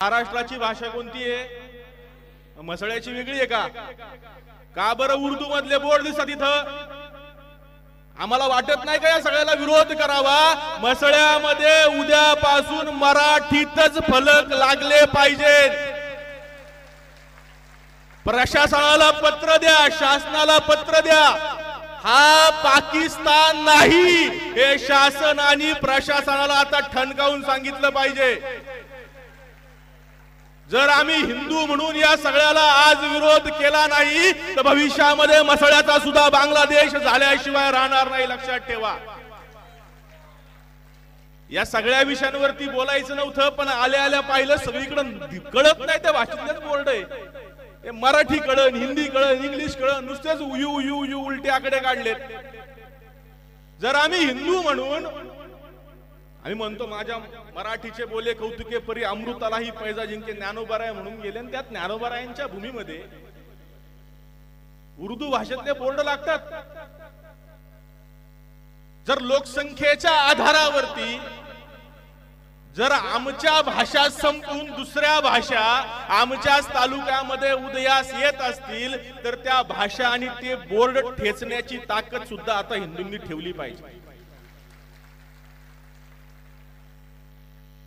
महाराष्ट्राची भाषा कोणती आहे? मसळ्याची वेगळी आहे का? का बरं उर्दू मधले बोर्ड दिसतात इथं? आम्हाला वाटत नाही का या सगळ्याला विरोध करावा? मसळ्यामध्ये उद्यापासून मराठीतच फलक लागले पाहिजेत. प्रशासनाला पत्र द्या, शासनाला पत्र द्या. हा पाकिस्तान नाही हे शासन आणि प्रशासनाला आता ठणकावून सांगितलं पाहिजे. जर आम्ही हिंदू म्हणून या सगळ्याला आज विरोध केला नाही तर भविष्यामध्ये मसळ्याचा सुद्धा बांगलादेश झाल्याशिवाय राहणार नाही, लक्षात ठेवा. या सगळ्या विषयांवरती बोलायचं नव्हतं, पण आल्या आल्या पाहिलं सगळीकडे कळत नाही त्या भाषेतलेच बोर्ड आहे. मराठी कळण, हिंदी कळण, इंग्लिश कळण, नुसतेच यू यू यू उलटे आकडे काढलेत. जर आम्ही हिंदू म्हणून आम्ही म्हणतो माझ्या मराठीचे बोले कौतुके परी अमृतालाही पैजा जिंके ज्ञानोबाराय म्हणून गेले, आणि त्या ज्ञानोबारायांच्या भूमीमध्ये उर्दू भाषेतले बोर्ड लागतात. जर लोकसंख्येच्या आधारावरती जर आमच्या भाषा संपून दुसऱ्या भाषा आमच्याच तालुक्यामध्ये उदयास येत असतील तर त्या भाषा आणि ते बोर्ड ठेचण्याची ताकद सुद्धा आता हिंदूंनी ठेवली पाहिजे.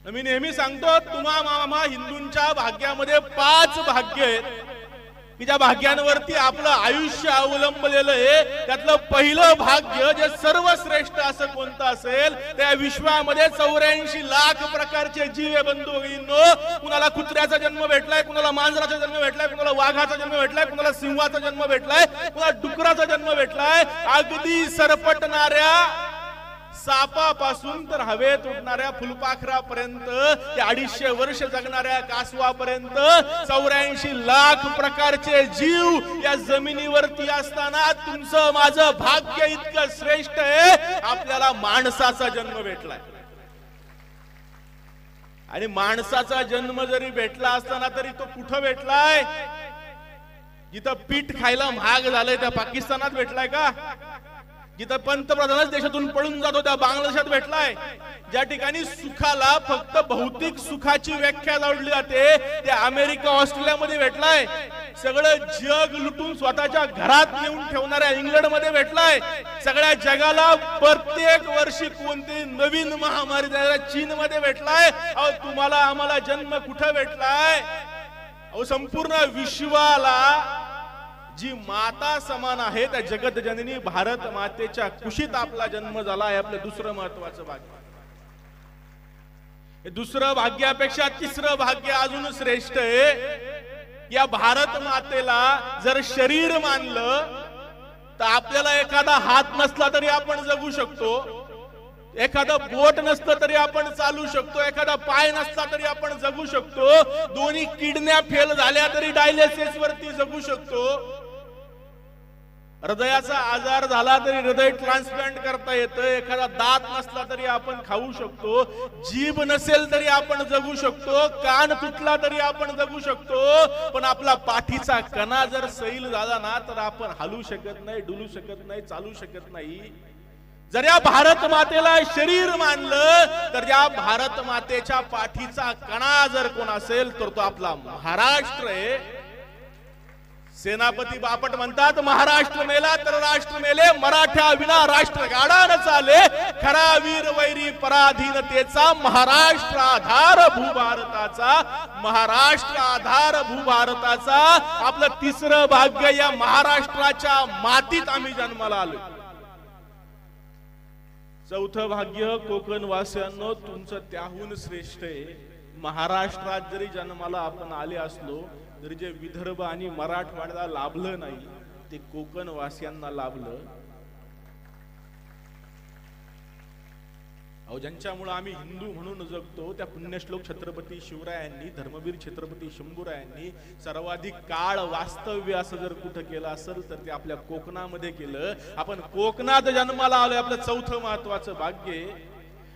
मी नेहमी सांगतो तुम्हा मामा हिंदूंच्या भाग्यामध्ये 5 भाग्य आहेत की ज्या भाग्यांवरती आपलं आयुष्य अवलंबलेलं आहे. त्यातलं पहिलं भाग्य जे सर्वश्रेष्ठ असं कोणतं असेल, त्या विश्वामध्ये 84 लाख प्रकारचे जीव बंधू भगिनींनो. कुणाला कुत्र्याचा जन्म भेटलाय, कुणाला मांजराचा जन्म भेटलाय, कुणाला वाघाचा जन्म भेटलाय, कुणाला सिंहाचा जन्म भेटलाय, कुणाला डुकराचा जन्म भेटलाय. अगदी सरपटणाऱ्या सापापासून तर हवेत उडणाऱ्या फुलपाखरापर्यंत ते 250 वर्ष जगणाऱ्या कासवापर्यंत 84 लाख प्रकारचे जीव या जमिनीवरती असताना तुमचं माझं भाग्य इतकं श्रेष्ठ आहे, आपल्याला माणसाचा जन्म भेटलाय. आणि माणसाचा जन्म जरी भेटला असताना तरी तो कुठं भेटलाय? जिथं पीठ खायला महाग झालंय त्या पाकिस्तानात भेटलाय का? जिथं पंतप्रधानच देशातून पळून जातो त्या बांगलादेशात भेटलाय? ज्या ठिकाणी सुखाला फक्त भौतिक सुखाची व्याख्या लावली जाते त्या अमेरिका ऑस्ट्रेलियामध्ये भेटलाय. सगळं जग लुटून स्वतःच्या घरात नेऊन ठेवणाऱ्या इंग्लंडमध्ये भेटलाय. सगळ्या जगाला प्रत्येक वर्षी कोणती नवीन महामारी द्यायला चीनमध्ये भेटलाय. अहो तुम्हाला आम्हाला जन्म कुठं भेटलाय? अहो संपूर्ण विश्वाला जी माता समान आहे त्या जगत जननी भारत मातेच्या कुशीत आपला जन्म झाला आहे. आपलं दुसरं महत्वाचं भाग्य. हे दुसरं भाग्यापेक्षा तिसरं भाग्य अजून श्रेष्ठ आहे. या भारत मातेला जर शरीर मानलं तर आपल्याला एखादा हात नसला तरी आपण जगू शकतो, एखादं बोट नसलं तरी आपण चालू शकतो, एखादा पाय नसला तरी आपण जगू शकतो, दोन्ही किडन्या फेल झाल्या तरी डायलिसिस वरती जगू शकतो, हृदयाचा आजार झाला तरी हृदय ट्रान्सप्लांट करता येतं, एखादा दात नसला तरी आपण खाऊ शकतो, जीभ नसेल तरी आपण जगू शकतो, कान तुटला तरी आपण जगू शकतो. पण आपला पाठीचा कणा जर सैल झाला ना तर आपण हलू शकत नाही, डुलू शकत नाही, चालू शकत नाही. जर या भारत मातेला शरीर मानलं तर या भारत मातेच्या पाठीचा कणा जर कोण असेल तर तो आपला महाराष्ट्र आहे. सेनापती बापट म्हणतात महाराष्ट्र मेला तर राष्ट्र मेले, मराठा विना राष्ट्र गाडा न चाले, खरा वीर वैरी पराधीनतेचा महाराष्ट्र आधार भूभारताचा, महाराष्ट्र आधार भूभारताचा. आपलं तिसरं भाग्य या महाराष्ट्राच्या मातीत आम्ही जन्माला आलो. चौथं भाग्य कोकणवासियांनो तुमचं त्याहून श्रेष्ठ आहे. महाराष्ट्रात जरी जन्माला आपण आले असलो तरी जे विदर्भ आणि मराठवाड्याला लाभलं नाही ते कोकणवासियांना लाभलं. अहो ज्यांच्यामुळे आम्ही हिंदू म्हणून जगतो त्या पुण्यश्लोक छत्रपती शिवरायांनी, धर्मवीर छत्रपती शंभूरायांनी सर्वाधिक काळ वास्तव्य असं जर कुठं केलं असेल तर ते आपल्या कोकणामध्ये केलं. आपण कोकणात जन्माला आलोय, आपलं चौथं महत्वाचं भाग्य.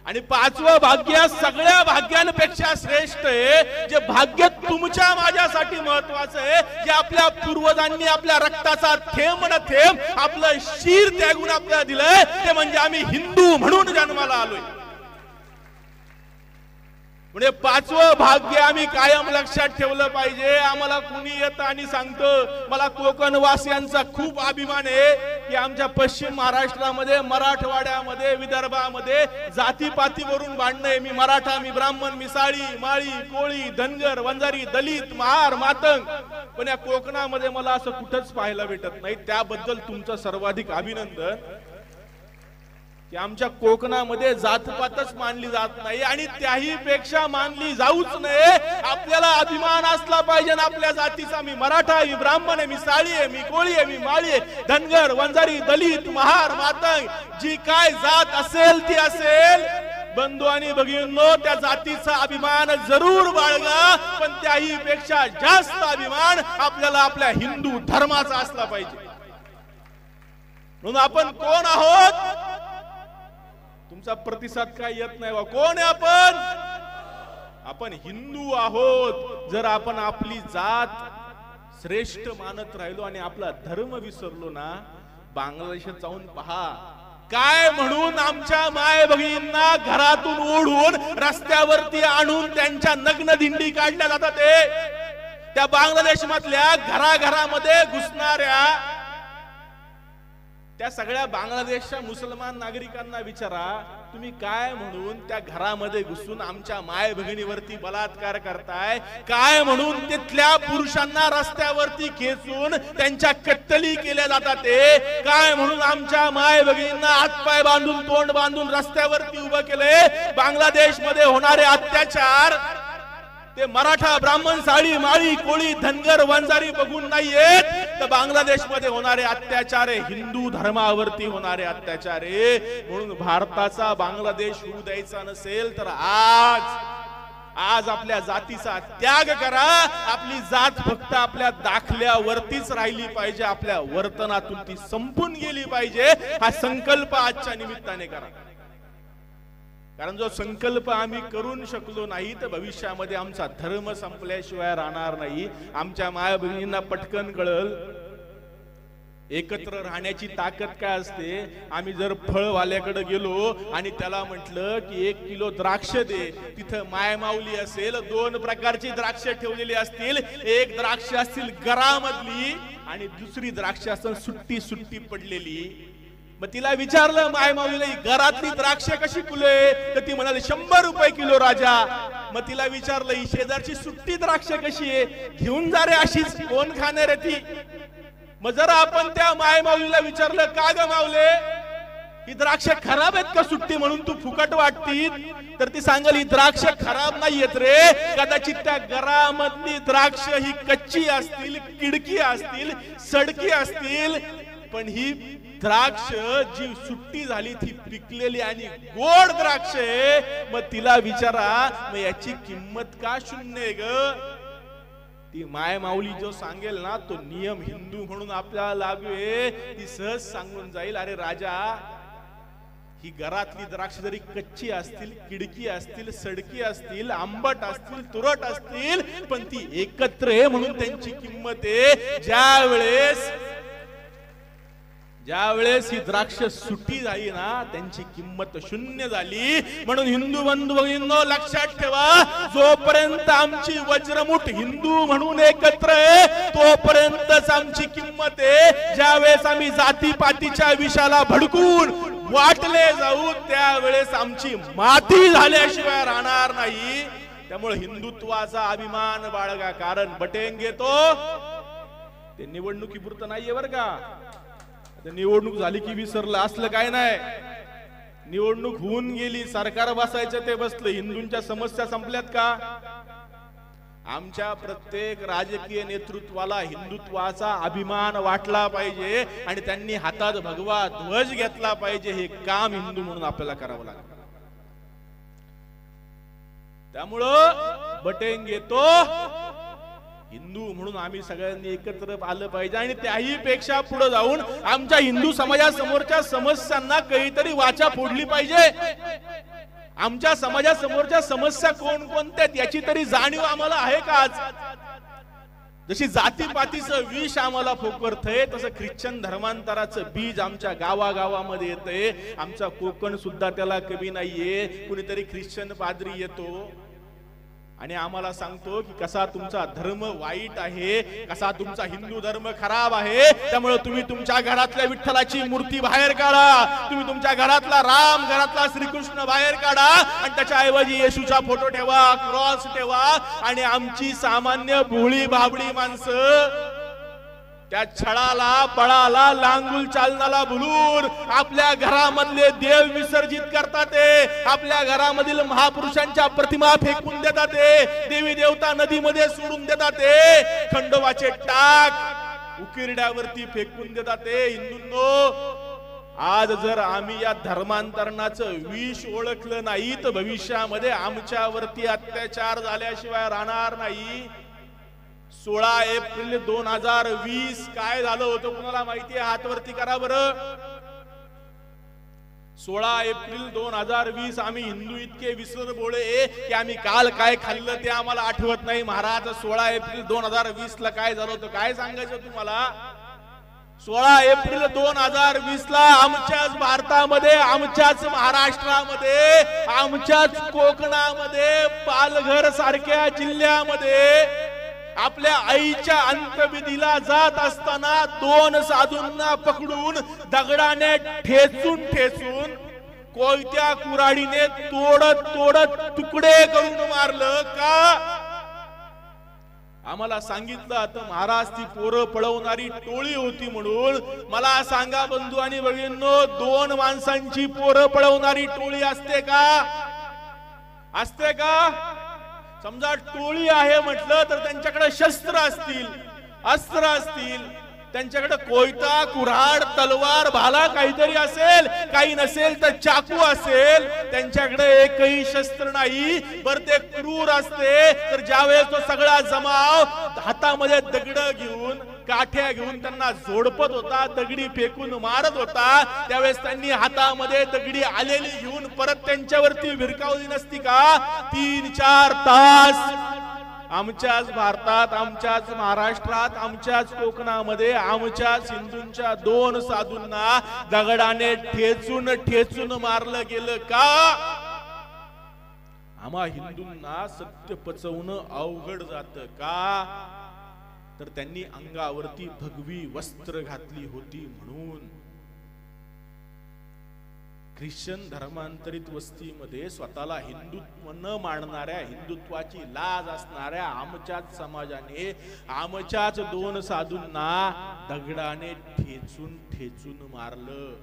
आणि 5वं भाग्य सगळ्या भाग्यांपेक्षा श्रेष्ठ आहे, जे भाग्य तुमच्या माझ्यासाठी महत्वाचं आहे, जे आपल्या पूर्वजांनी आपल्या रक्ताचा थेंब न थेंब आपलं शीर त्यागून आपल्याला दिलंय, ते म्हणजे आम्ही हिंदू म्हणून जन्माला आलोय. म्हणजे पाचवं भाग्य आम्ही कायम लक्षात ठेवलं पाहिजे. आम्हाला कुणी येतं आणि सांगतं, मला कोकणवासियांचा खूप अभिमान आहे की आमच्या पश्चिम महाराष्ट्रामध्ये, मराठवाड्यामध्ये, विदर्भामध्ये जातीपातीवरून भांडणं आहे. मी मराठा, मी ब्राह्मण, मी साळी, माळी, कोळी, धनगर, वंजारी, दलित, महार, मातंग, पण या कोकणामध्ये मला असं कुठंच पाहायला भेटत नाही. त्याबद्दल तुमचं सर्वाधिक अभिनंदन की आमच्या कोकणामध्ये जातपातच मानली जात नाही आणि त्याही पेक्षा मानली जाऊच नये. आपल्याला अभिमान असला पाहिजे ना आपल्या जातीचा. मी मराठा आहे, मी ब्राह्मण आहे, मी साळी आहे, मी कोळी आहे, मी माळी आहे, धनगर, वंजारी, दलित, महार, मातंग, जी काय जात असेल ती असेल. बंधू आणि भगिनींनो, त्या जातीचा अभिमान जरूर बाळगा, पण त्याही पेक्षा जास्त अभिमान आपल्याला आपल्या हिंदू धर्माचा असला पाहिजे. म्हणून आपण कोण आहोत? तुमचा प्रतिसाद काय येत नाही. कोण आहे आपण? आपण हिंदू आहोत. जर आपण आपली जात श्रेष्ठ मानत राहिलो आणि आपला धर्म विसरलो ना, बांगलादेशात जाऊन पहा काय म्हणून आमच्या माय भगिनींना घरातून ओढून रस्त्यावरती आणून त्यांच्या नग्न दिंडी काढल्या जातात. त्या बांगलादेश मधल्या घराघरामध्ये घुसणाऱ्या त्या सगळ्या बांगलादेशच्या मुसलमान नागरिकांना विचारा, तुम्ही काय म्हणून त्या घरामध्ये घुसून आमच्या माय भगिनीवरती बलात्कार करताय? काय म्हणून तिथल्या पुरुषांना रस्त्यावरती खेचून त्यांच्या कत्तली केल्या जातात? काय म्हणून आमच्या माय भगिनींना हातपाय बांधून, तोंड बांधून रस्त्यावरती उभं केलंय? बांगलादेश मध्ये होणारे अत्याचार ते मराठा, ब्राह्मण, साळी, माळी, कोळी, धनगर, वंजारी बघून नाही येत, तर बांगलादेश मध्ये होणारे अत्याचार हिंदू धर्मावरती होणारे अत्याचार. म्हणून भारताचा बांगलादेश होऊ द्यायचा नसेल तर आज आपल्या जातीचा त्याग करा. आपली जात फक्त आपल्या दाखल्यावरतीच राहिली पाहिजे, आपल्या वर्तनातून ती संपून गेली पाहिजे. हा संकल्प आजच्या निमित्ताने करा. कारण जो संकल्प आम्ही करून शकलो नाही तर भविष्यामध्ये आमचा धर्म संपल्याशिवाय राहणार नाही. आमच्या माय बहिणींना पटकन कळल एकत्र राहण्याची ताकद काय असते. आम्ही जर फळवाल्याकडे गेलो आणि त्याला म्हटलं की 1 किलो द्राक्ष दे, तिथं माय माऊली असेल, 2 प्रकारची द्राक्ष ठेवलेली असतील. एक द्राक्ष असतील गरामधली आणि दुसरी द्राक्ष असतील सुट्टी सुट्टी पडलेली. मग तिला विचारलं माय माऊलीला, घरातली द्राक्ष कशी फुले? तर ती म्हणाली 100 रुपये किलो राजा. मग तिला विचारलं ही शेजारची सुट्टी द्राक्ष कशी आहे? घेऊन जा रे, अशीच कोण खाणार आहे ती? मग जरा आपण त्या माय माऊलीला विचारलं, का ग माऊले ही द्राक्ष खराब आहेत का सुट्टी म्हणून तू फुकट वाटतील? तर ती सांगेल ही द्राक्ष खराब नाहीयेत रे, कदाचित त्या घरामधली द्राक्ष ही कच्ची असतील, किडकी असतील, सडकी असतील, पण ही द्राक्ष जी सुट्टी झाली ती पिकलेली आणि गोड द्राक्ष आहे. मग तिला विचारा, मग याची किंमत का शून्य ग? ती माय माऊली जो सांगेल ना तो नियम हिंदू म्हणून आपल्याला लागू आहे. ती सहज सांगून जाईल, अरे राजा ही घरातली द्राक्ष जरी कच्ची असतील, किडकी असतील, सडकी असतील, आंबट असतील, तुरट असतील, पण ती एकत्र आहे म्हणून त्यांची किंमत आहे. ज्यावेळेस ही द्राक्ष सुटी झाली ना त्यांची किंमत शून्य झाली. म्हणून हिंदू बंधू भगिनींनो लक्षात ठेवा, जोपर्यंत आमची वज्रमुठ हिंदू म्हणून एकत्र आहे तोपर्यंतच आमची किंमत आहे. ज्यावेळेस आम्ही जातीपातीच्या विषाला भडकून वाटले जाऊ त्यावेळेस आमची माती झाल्याशिवाय राहणार नाही. त्यामुळे हिंदुत्वाचा अभिमान बाळगा. कारण बटेंगे तो ते निवडणुकीपुरतं नाहीये बरं का. निवडणूक झाली की विसरलं असलं काय नाही. निवडणूक होऊन गेली, सरकार बसायचं ते बसलं. हिंदूंच्या समस्या संपल्यात का? आमच्या प्रत्येक राजकीय नेतृत्वाला हिंदुत्वाचा अभिमान वाटला पाहिजे आणि त्यांनी हातात भगवा ध्वज घेतला पाहिजे. हे काम हिंदू म्हणून आपल्याला करावं लागेल. त्यामुळं बटेंगे तो हिंदू म्हणून आम्ही सगळ्यांनी एकत्र आलं पाहिजे आणि त्याही पेक्षा पुढे जाऊन आमच्या हिंदू समाजासमोरच्या समस्यांना काहीतरी वाचा फोडली पाहिजे. आमच्या समाजासमोरच्या समस्या कोणकोणत्या याची तरी जाणीव आम्हाला आहे का? आज जशी जातीपातीचं विष आम्हाला फोकरतंय तसं ख्रिश्चन धर्मांतराचं बीज आमच्या गावागावामध्ये येतंय. आमचा कोकण सुद्धा त्याला कमी नाहीये. कुणीतरी ख्रिश्चन पाद्री येतो, आणि आम्हाला सांगतो की कसा तुमचा धर्म वाईट आहे, कसा तुमचा हिंदू धर्म खराब आहे. त्यामुळे तुम्ही तुमच्या घरातल्या विठ्ठलाची मूर्ती बाहेर काढा, तुम्ही तुमच्या घरातला राम, घरातला श्रीकृष्ण बाहेर काढा आणि त्याच्या ऐवजी येशूचा फोटो ठेवा, क्रॉस ठेवा. आणि आमची सामान्य भोळी बाबडी माणसं त्या छळाला, पळाला, लांगुल चालनाला भुलून आपल्या घरामधले देव विसर्जित करतात, आपल्या घरामधील महापुरुषांच्या प्रतिमा फेकून देतात, देवी देवता नदीमध्ये सोडून देतात, खंडोबाचे टाक उकिरड्यावरती फेकून देतात. हिंदूंनो, आज जर आम्ही या धर्मांतरणाचं विष ओळखलं नाही तर भविष्यामध्ये आमच्यावरती अत्याचार झाल्याशिवाय राहणार नाही. 16 एप्रिल 2020 काय झालं होतं कुणाला माहिती आहे? हात वरती करा बरं. 16 एप्रिल 2020 आम्ही हिंदू इतके विसरबोळे की आम्ही काल काय खाल्लं ते आम्हाला आठवत नाही. महाराज, 16 एप्रिल 2020 ला काय झालं होतं काय सांगायचं तुम्हाला? 16 एप्रिल 2020 ला आमच्याच भारतामध्ये, आमच्याच महाराष्ट्रामध्ये, आमच्याच कोकणामध्ये, पालघर सारख्या जिल्ह्यामध्ये आपल्या आईच्या अंत्यविधीला जात असताना 2 साधूंना पकडून दगडाने ठेचून ठेचून कोयत्या कुऱ्हाडीने तोडत तोडत तुकडे करून मारलं का? आम्हाला सांगितलं आता महाराज ती पोरं पळवणारी टोळी होती म्हणून. मला सांगा बंधू आणि भगिनींनो, 2 माणसांची पोरं पळवणारी टोळी असते का? असते का? समजा टोळी आहे म्हटलं तर त्यांच्याकडे शस्त्र असतील, अस्त्र असतील, त्यांच्याकडे कोयता, कुऱ्हाड, तलवार, भाला काहीतरी असेल, काही नसेल तर चाकू असेल. त्यांच्याकडे एकही शस्त्र नाही. बर ते क्रूर असते तर ज्यावेळेस तो सगळा जमाव हातामध्ये दगड घेऊन, काठ्या घेऊन त्यांना झोडपत होता, दगडी फेकून मारत होता, त्यावेळेस त्यांनी हातामध्ये दगडी आलेली घेऊन परत त्यांच्यावरती भिरकावली नसती का? 3-4 तास आमच्याच भारतात, आमच्याच महाराष्ट्रात, आमच्याच कोकणामध्ये आमच्याच हिंदूंच्या 2 साधूंना दगडाने ठेचून ठेचून मारलं गेलं का? आम्हा हिंदूंना सत्य पचवणं अवघड जातं का? तर त्यांनी अंगावरती भगवी वस्त्र घातली होती म्हणून. ख्रिश्चन धर्मांतरित वस्तीमध्ये स्वतःला हिंदुत्व न मानणाऱ्या, हिंदुत्वाची लाज असणाऱ्या आमच्याच समाजाने आमच्याच 2 साधूंना दगडाने ठेचून ठेचून मारलं.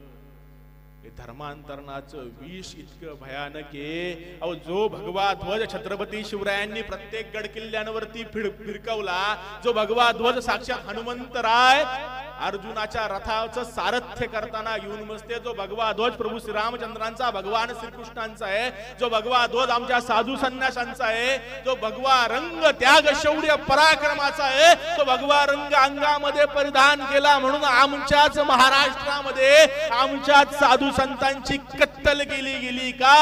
हे धर्मांतरणाचं विष इतकं भयानक आहे. अहो, जो भगवा ध्वज छत्रपती शिवरायांनी प्रत्येक गड किल्ल्यांवरती फिरकवला, जो भगवा ध्वज साक्षात हनुमंतराय अर्जुनाच्या रथाचं सारथ्य करताना घेऊन बसते, जो भगवा ध्वज प्रभू श्रीरामचंद्रांचा, भगवान श्रीकृष्णांचा आहे, जो भगवा ध्वज आमच्या साधू संन्याशांचा आहे, जो भगवा रंग त्याग शौर्य पराक्रमाचा आहे, तो भगवा रंग अंगामध्ये परिधान केला म्हणून आमच्याच महाराष्ट्रामध्ये आमच्याच साधू संतांची कत्तल केली गेली का?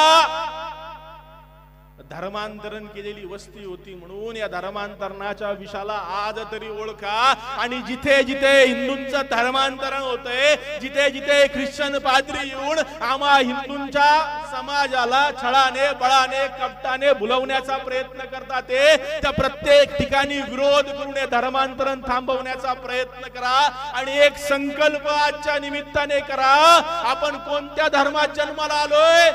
धर्मांतरण केलेली वस्ती होती म्हणून. या धर्मांतरणाच्या विषाला आज तरी ओळखा. आणि जिथे जिथे हिंदूंचं धर्मांतरण होतंय, जिथे जिथे ख्रिश्चन पाद्री येऊन आम्हा हिंदूंच्या समाजाला छळाने, बळाने, कपटाने भुलवण्याचा प्रयत्न करतात, त्या प्रत्येक ठिकाणी विरोध करून धर्मांतरण थांबवण्याचा प्रयत्न करा. आणि एक संकल्प आजच्या निमित्ताने करा, आपण कोणत्या धर्मात जन्माला आलोय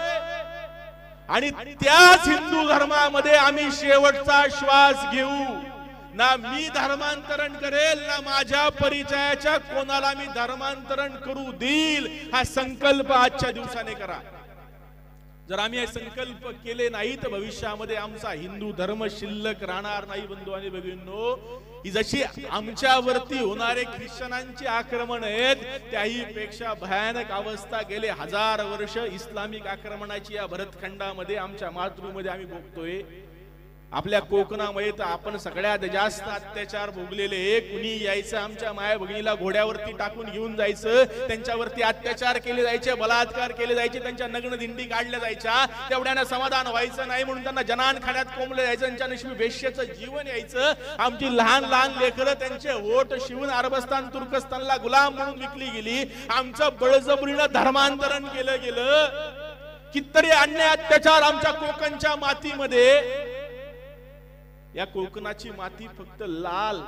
आणि त्याच हिंदू धर्मामध्ये आम्ही शेवटचा श्वास घेऊ. ना मी धर्मांतरण करेल, ना माझ्या परिचयाच्या कोणाला मी धर्मांतरण करू देईल. हा संकल्प आजच्या दिवसाने करा. जर आम्ही हे संकल्प केले नाही तर भविष्यामध्ये आमचा हिंदू धर्म शिल्लक राहणार नाही. बंधू आणि भगिनींनो, ही जशी आमच्यावरती होणारे ख्रिश्चनांची आक्रमण आहेत, त्याही पेक्षा भयानक अवस्था गेले 1000 वर्ष इस्लामिक आक्रमणाची या भरतखंडामध्ये, आमच्या मातृभूमीमध्ये आम्ही भोगतोय. आपल्या कोकणामध्ये तर आपण सगळ्यात जास्त अत्याचार भोगलेले. कुणी यायचं, आमच्या माया भगिनीला घोड्यावरती टाकून घेऊन जायचं, त्यांच्यावरती अत्याचार केले जायचे, बलात्कार केले जायचे, त्यांच्या नग्न दिंडी काढल्या जायच्या. तेवढ्यानं समाधान व्हायचं नाही म्हणून त्यांना जनानखान्यात कोंबलं जायचं, त्यांच्या नशिबी वेश्येचं जीवन यायचं. आमची लहान लहान लेकरं त्यांचे होठ शिवून अरबस्तान, तुर्कस्तानला गुलाम म्हणून विकली गेली. आमचं बळजबरीनं धर्मांतरण केलं गेलं. कितीतरी अन्याय अत्याचार आमच्या कोकणच्या मातीमध्ये. या कोकणाची माती फक्त लाल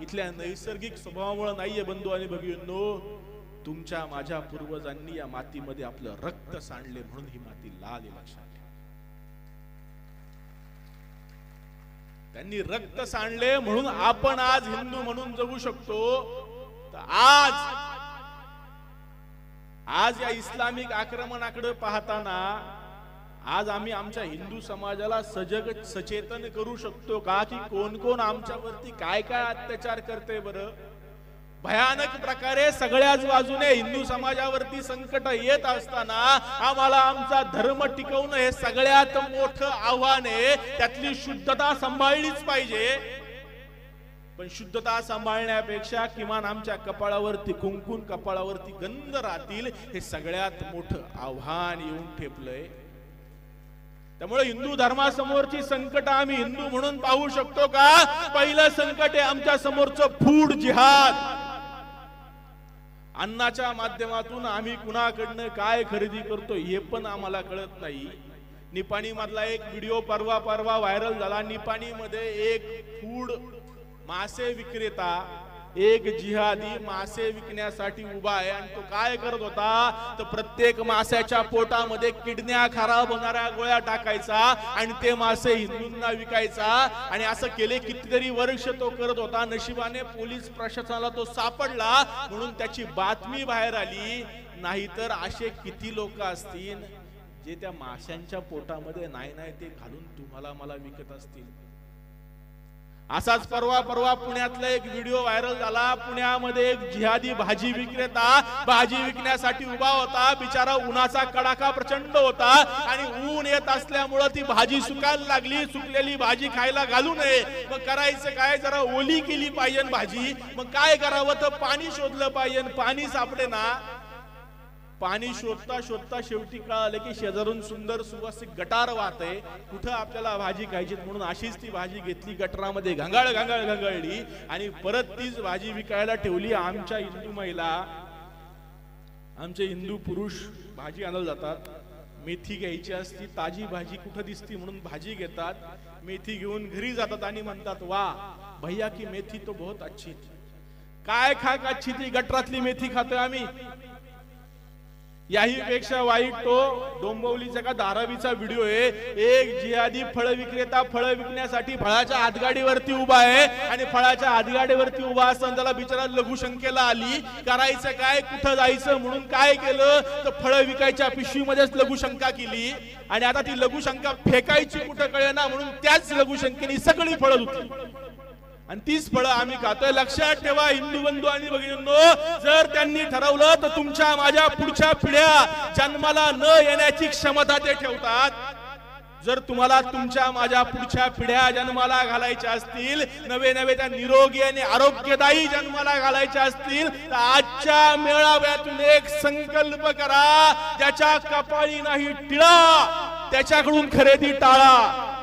इथल्या नैसर्गिक स्वभावामुळे नाहीये बंधू आणि भगिनींनो, तुमच्या माझ्या पूर्वजांनी या मातीमध्ये आपलं रक्त सांडले म्हणून ही माती लाल आहे, लक्षात घ्या. त्यांनी रक्त सांडले म्हणून आपण आज हिंदू म्हणून जगू शकतो. तर आज या इस्लामिक आक्रमणाकडे पाहताना आज आम्ही आमच्या हिंदू समाजाला सचेतन करू शकतो का की कोण कोण आमच्यावरती काय काय अत्याचार करते बरं. भयानक प्रकारे सगळ्याच बाजूने हिंदू समाजावरती संकट येत असताना आम्हाला आमचा धर्म टिकवणं हे सगळ्यात मोठं आव्हान आहे. त्यातली शुद्धता सांभाळलीच पाहिजे, पण शुद्धता सांभाळण्यापेक्षा किमान आमच्या कपाळावरती कुंकून, कपाळावरती गंध राहतील, हे सगळ्यात मोठं आव्हान येऊन ठेपलंय. त्यामुळे हिंदू धर्मासमोरची संकट आम्ही हिंदू म्हणून पाहू शकतो का? पहिलं संकट आहे आमच्या समोरचं फूड जिहाद. अन्नाच्या माध्यमातून आम्ही कुणाकडनं काय खरेदी करतो हे पण आम्हाला कळत नाही. निपाणी मधला एक व्हिडिओ परवा व्हायरल झाला. निपाणी मध्ये एक फूड मासे विक्रेता, एक जिहादी मासे विकण्यासाठी उभा आहे आणि तो काय करत होता तर प्रत्येक माशाच्या पोटामध्ये किडन्या खराब होणाऱ्या गोळ्या टाकायचा आणि ते मासे हिंदूंना विकायचा. आणि असं केले कितीतरी वर्ष तो करत होता. नशिबाने पोलीस प्रशासनाला तो सापडला म्हणून त्याची बातमी बाहेर आली. नाहीतर असे किती लोक असतील जे त्या माशांच्या पोटामध्ये नाही ते घालून तुम्हाला मला विकत असतील. असाच परवा पुण्यातला एक व्हिडिओ व्हायरल झाला. पुण्यामध्ये एक जिहादी भाजी विक्रेता भाजी विकण्यासाठी उभा होता. बिचारा उन्हाचा कडाका प्रचंड होता आणि ऊन येत असल्यामुळे ती भाजी सुकायला लागली. सुकलेली भाजी खायला घालू नये, मग करायचं काय, जरा ओली केली पाहिजे भाजी. मग काय करावं तर पाणी शोधलं पाहिजे, पाणी सापडे ना. पाणी शोधता शोधता शेवटी कळालं की शेजारून सुंदर सुवासिक गटार वाहते, कुठं आपल्याला भाजी खायची म्हणून अशीच ती भाजी घेतली, गटारामध्ये घंगाळली आणि परत तीच भाजी विकायला ठेवली. आमच्या हिंदू महिला, आमचे हिंदू पुरुष भाजी आणायला जातात. मेथी घ्यायची असती, ताजी भाजी कुठं दिसती म्हणून भाजी घेतात. मेथी घेऊन घरी जातात आणि म्हणतात वा भैया की मेथी तो बहुत अच्छी. काय खाक अच्छी ती गटरातली मेथी खातोय आम्ही. याही पेक्षा वाईट तो डोंबिवलीचा का धारावीचा व्हिडिओ आहे. एक जिहादी फळ विक्रेता फळ विकण्यासाठी फळाच्या हातगाडीवरती उभा आहे आणि फळाच्या हातगाडीवरती उभा असताना त्याला बिचारा लघुशंकेला आली. करायचं काय, कुठं जायचं म्हणून काय केलं तर फळ विकायच्या पिशवीमध्येच लघुशंका केली आणि आता ती लघुशंका फेकायची कुठं कळेना म्हणून त्याच लघुशंकेने सगळी फळं धुतली आणि तीच फळं आम्ही खातोय. लक्षात ठेवा हिंदू बंधू आणि भगिनींनो, जर त्यांनी ठरवलं तर तुमच्या माझ्या पुढच्या पिढ्या जन्माला न येण्याची क्षमता ते ठेवतात. जर तुम्हाला तुमच्या माझ्या पुढच्या पिढ्या जन्माला घालायच्या असतील, नवे त्या निरोगी आणि आरोग्यदायी जन्माला घालायच्या असतील तर आजच्या मेळाव्यातून एक संकल्प करा, ज्याच्या कपाळी नाही टिळा त्याच्याकडून खरेदी टाळा.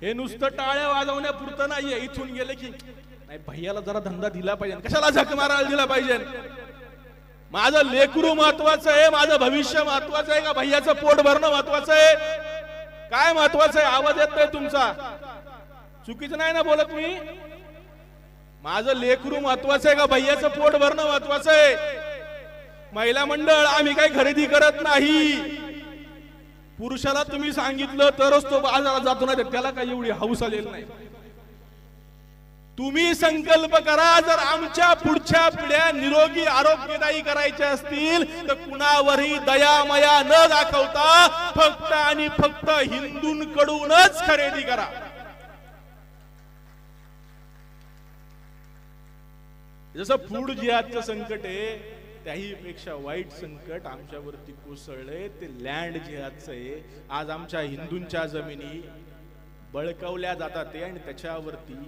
हे नुसतं टाळ्या वाजवण्यापुरतं नाहीये. इथून गेले की नाही भैयाला जरा धंदा दिला पाहिजे, कशाला झक मारायला दिला पाहिजे. माझं लेकरू महत्वाचं आहे, माझं भविष्य महत्वाचं आहे का भैयाचं पोट भरणं महत्वाचं आहे? काय महत्वाचं आहे? आवाज येतोय तुमचा, चुकीचं नाही ना बोलत मी? माझं लेकरू महत्वाचं आहे का भैयाचं पोट भरणं महत्वाचं आहे? महिला मंडळ आम्ही काही खरेदी करत नाही. पुरुषाला तुम्ही सांगितलं तरच तो बाजारात जातो, नाही त्याला काही एवढी हौस आलेली नाही. तुम्ही संकल्प करा, जर आमच्या पुढच्या पिढ्या निरोगी आरोग्यदायी करायच्या असतील तर कुणावरही दयामया न दाखवता फक्त आणि फक्त हिंदूंकडूनच खरेदी करा. जसं फूड जिहादचं संकट आहे त्याही पेक्षा वाईट संकट आमच्यावरती कोसळलंय ते लँड जिहादचं आहे. आज आमच्या हिंदूंच्या जमिनी बळकावल्या जातात आणि त्याच्यावरती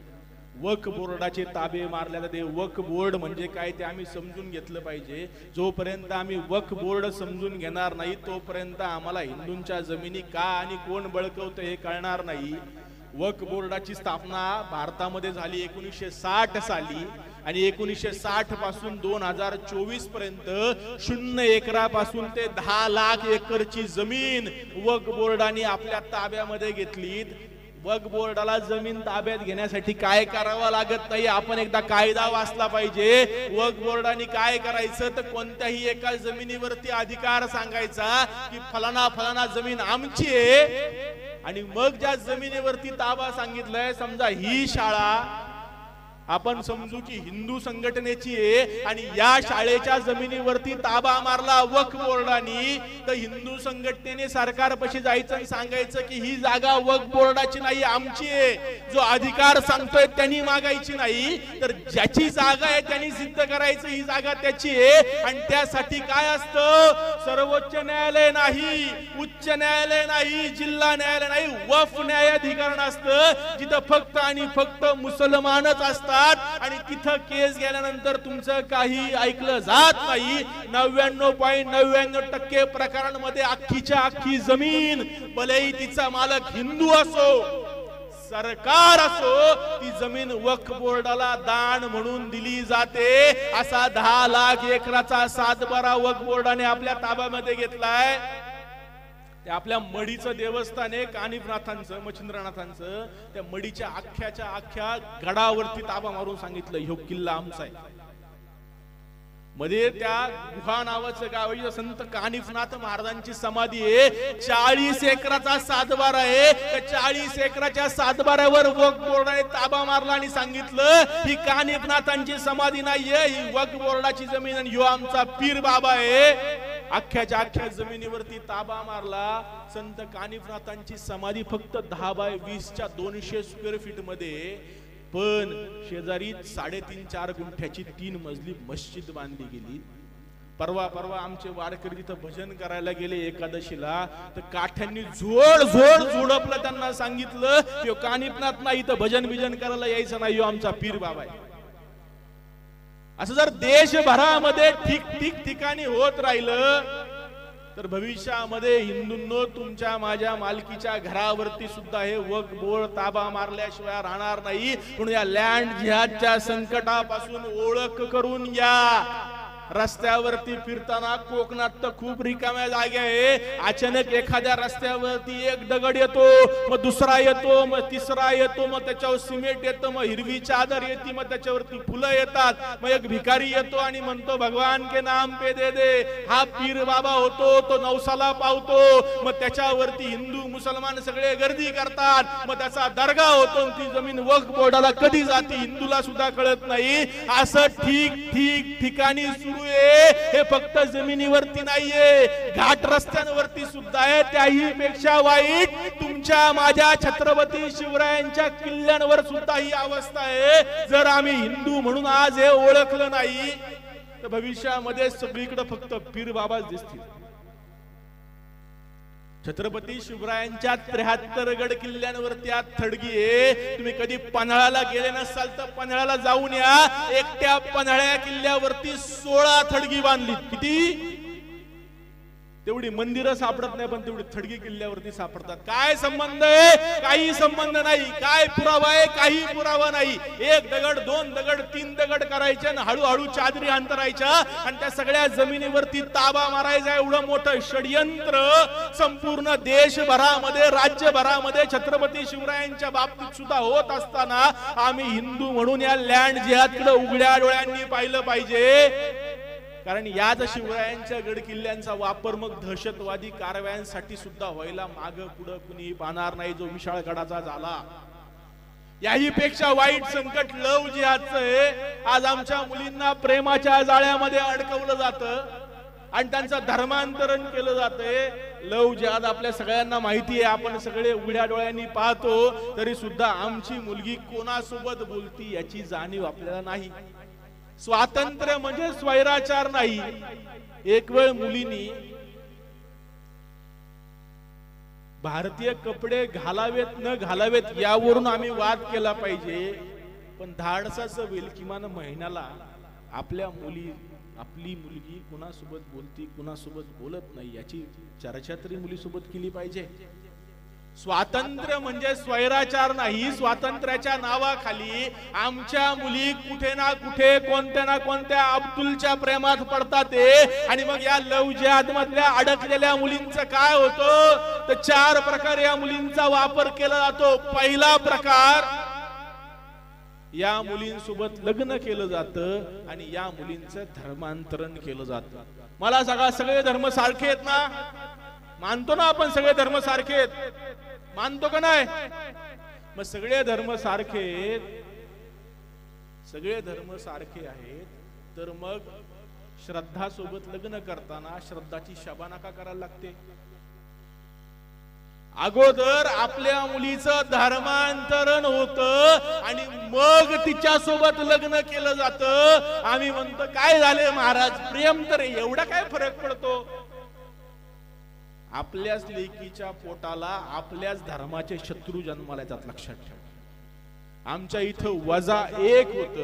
वक्फ बोर्डाचे ताबे मारले जाते. वक्फ बोर्ड म्हणजे काय ते आम्ही समजून घेतलं पाहिजे. जोपर्यंत आम्ही वक्फ बोर्ड समजून घेणार नाही तोपर्यंत आम्हाला हिंदूंच्या जमिनी का आणि कोण बळकवतं हे कळणार नाही. वक्फ बोर्डाची स्थापना भारतामध्ये झाली 1960 साली आणि 1960 पासून 2024 पर्यंत 0 एकरापासून ते 10 लाख एकरची जमीन वक्फ बोर्डाने आपल्या ताब्यामध्ये घेतली. वक्फ बोर्डाला जमीन ताब्यात घेण्यासाठी काय करावं लागत नाही. आपण एकदा कायदा वाचला पाहिजे. वक्फ बोर्डाने काय करायचं तर कोणत्याही एका जमिनीवरती अधिकार सांगायचा की फलाना फलाना जमीन आमची आहे, आणि मग ज्या जमिनीवरती ताबा सांगितलंय, समजा ही शाळा आपण समजू की हिंदू संघटनेची आहे आणि या शाळेच्या जमिनीवरती ताबा मारला वक्फ बोर्डाने, तर हिंदू संघटनेने सरकारपाशी जायचं आणि सांगायचं की ही जागा वक्फ बोर्डाची नाही, आमची आहे. जो अधिकार सांगतोय त्यांनी मागायची नाही, तर ज्याची जागा आहे त्यांनी सिद्ध करायचं ही जागा त्याची आहे. आणि त्यासाठी काय असतं, सर्वोच्च न्यायालय नाही, उच्च न्यायालय नाही, जिल्हा न्यायालय नाही, वक्फ न्यायाधिकरण असतं, जिथं फक्त आणि फक्त मुसलमानच असतात. आणि तिथं केस गेल्यानंतर तुमचं काही ऐकलं जात नाही. 99.99% प्रकरणांमध्ये अख्खीच्या अख्खी जमीन, भलेही तिचा मालक हिंदू असो, सरकार असो, ती जमीन वक्फ बोर्डाला दान म्हणून दिली जाते. असा 10 लाख एकराचा सातबारा वक्फ बोर्डाने आपल्या ताब्यामध्ये घेतलाय. ते आपल्या मडीचं देवस्थान आहे कानिफनाथांचं, मच्छिंद्रनाथांचं. त्या मडीच्या अख्ख्या गडावरती ताबा मारून सांगितलं ह्यो किल्ला आमचा आहे. मध्ये त्या गुहा नावाचं गाव आहे, संत कानिफनाथ महाराजांची समाधी आहे. 40 एकराचा सातबारा आहे. त्या 40 एकराच्या सातबाऱ्यावर वक्फ बोर्डाने ताबा मारला आणि सांगितलं ही कानिफनाथांची समाधी नाहीये, ही वक्फ बोर्डाची जमीन आणि ह्यो आमचा पीर बाबा आहे. अख्ख्याच्या अख्ख्या जमिनीवरती ताबा मारला. संत कानिफनाथांची समाधी फक्त 10 बाय 20च्या 200 स्क्वेअर फीट मध्ये, पण शेजारी 3.5-4 गुंठ्याची 3 मजली मस्जिद बांधली गेली. परवा आमचे वारकरी तिथं भजन करायला गेले एकादशीला, तर काठ्यांनी झोडपलं. त्यांना सांगितलं की कानिफनाथ नाही, इथं भजन करायला यायचं नाही, आमचा पीर बाबा आहे. असं जर देशभरामध्ये ठिकाणी होत राहिलं तर भविष्यामध्ये हिंदूंनो तुमच्या माझ्या मालकीच्या घरावरती सुद्धा हे वक्फ बोर्ड ताबा मारल्याशिवाय राहणार नाही. म्हणून या लँड जिहादच्या संकटापासून ओळख करून या. रस्त्यावरती फिरताना कोकणात तर खूप रिकाम्या जागा आहे. अचानक एखाद्या रस्त्यावरती एक दगड येतो, मग दुसरा येतो, मग तिसरा येतो, मग त्याच्यावर सिमेंट येतं, मग हिरवी चादर येते, मग त्याच्यावरती फुलं येतात, मग एक भिकारी येतो आणि म्हणतो भगवान के नाम पे दे दे. हा पीर बाबा होतो, तो नवसाला पावतो. मग त्याच्यावरती हिंदू मुसलमान सगळे गर्दी करतात, मग त्याचा दर्गा होतो. ती जमीन वक्फ बोर्डाला कधी जाते हिंदूला सुद्धा कळत नाही. असं ठिकाणी सुरू हे फक्त जमिनीवरती नाहीये, घाट रस्त्यांवरती सुद्धा आहे. त्याही पेक्षा वाईट तुमच्या माझ्या छत्रपती शिवरायांच्या किल्ल्यांवर सुद्धा ही अवस्था आहे. जर आम्ही हिंदू म्हणून आज हे ओळखलं नाही तर भविष्यामध्ये सगळीकडे फक्त पीर बाबाच दिसतील. छत्रपती शिवरायांच्या 73 गड किल्ल्यांवरती आज थडगी आहे. तुम्ही कधी पन्हाळ्याला गेले नसाल तर पन्हाळ्याला जाऊन या. एकट्या पन्हाळ्या किल्ल्यावरती 16 थडगी बांधली. किती? तेवढी मंदिरं सापडत नाही, पण तेवढी थडगी किल्ल्यावरती सापडतात. काय संबंध आहे? काही संबंध नाही. काय पुरावा आहे? काही पुरावा नाही. 1 दगड 2 दगड 3 दगड करायचे आणि हळूहळू चादरी अंतरायच्या आणि त्या सगळ्या जमिनीवरती ताबा मारायचा. एवढं मोठं षडयंत्र संपूर्ण देशभरामध्ये, राज्यभरामध्ये छत्रपती शिवरायांच्या बाबतीत सुद्धा होत असताना आम्ही हिंदू म्हणून या लँड जिहादकडे उघड्या डोळ्यांनी पाहिलं पाहिजे. कारण याच शिवरायांच्या गड किल्ल्यांचा वापर मग दहशतवादी कारवायांसाठी सुद्धा व्हायला माग पुढे कुणी पाहणार नाही, जो विशाळ गडाचा झाला. याही पेक्षा वाईट संकट लव जिहादचं आहे. आज आमच्या मुलींना प्रेमाच्या जाळ्यामध्ये अडकवलं जातं आणि त्यांचं धर्मांतरण केलं जातंय. लव जिहाद आपल्या सगळ्यांना माहिती आहे, आपण सगळे उघड्या डोळ्यांनी पाहतो. तरी सुद्धा आमची मुलगी कोणासोबत बोलती याची जाणीव आपल्याला नाही. स्वातंत्र्य म्हणजे स्वैराचार नाही. एक वेळ मुलींनी भारतीय कपडे घालावेत न घालावेत यावरून आम्ही वाद केला पाहिजे, पण धाडसाचं होईल किमान महिन्याला आपली मुलगी कुणासोबत बोलती कुणासोबत बोलत नाही याची चर्चा तरी मुलीसोबत केली पाहिजे. स्वातंत्र्य म्हणजे स्वैराचार नाही. स्वातंत्र्याच्या नावाखाली आमच्या मुली कुठे ना कुठे कोणत्या ना कोणत्या अब्दुलच्या प्रेमात पडतात आणि मग या लव जिहाद मधल्या अडकलेल्या मुलींचं काय होतं तर 4 प्रकारे या मुलींचा वापर केला जातो. पहिला प्रकार, या मुलींसोबत लग्न केलं जातं आणि या मुलींचं धर्मांतरण केलं जातं. मला सांगा, सगळे धर्म सारखे आहेत ना? मानतो ना आपण सगळे धर्म सारखे आहेत? मानतो का नाही? मग सगळे धर्म सारखे आहेत, सगळे धर्म सारखे आहेत, तर मग श्रद्धा सोबत लग्न करताना श्रद्धाची शबाना का करायला लागते? अगोदर आपल्या मुलीचं धर्मांतरण होतं आणि मग तिच्या सोबत लग्न केलं जातं. आम्ही म्हणतो काय झाले महाराज, प्रेम तर एवढा काय फरक पडतो? आपल्याच लेकीच्या पोटाला आपल्याच धर्माचे शत्रू जन्माला येतात, लक्षात ठेवा. आमच्या इथं +1 होत,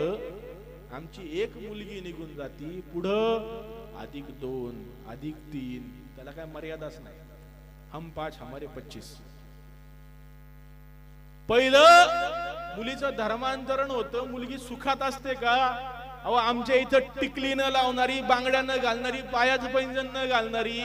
आमची एक मुलगी निघून जाती, पुढं +2 +3, त्याला काय मर्यादाच नाही. हम 5 हमारे 25. पहिलं मुलीचं धर्मांतरण होतं. मुलगी सुखात असते का? अहो, आमच्या इथं टिकली न लावणारी, बांगड्या न घालणारी, पायाचं पैंजण न घालणारी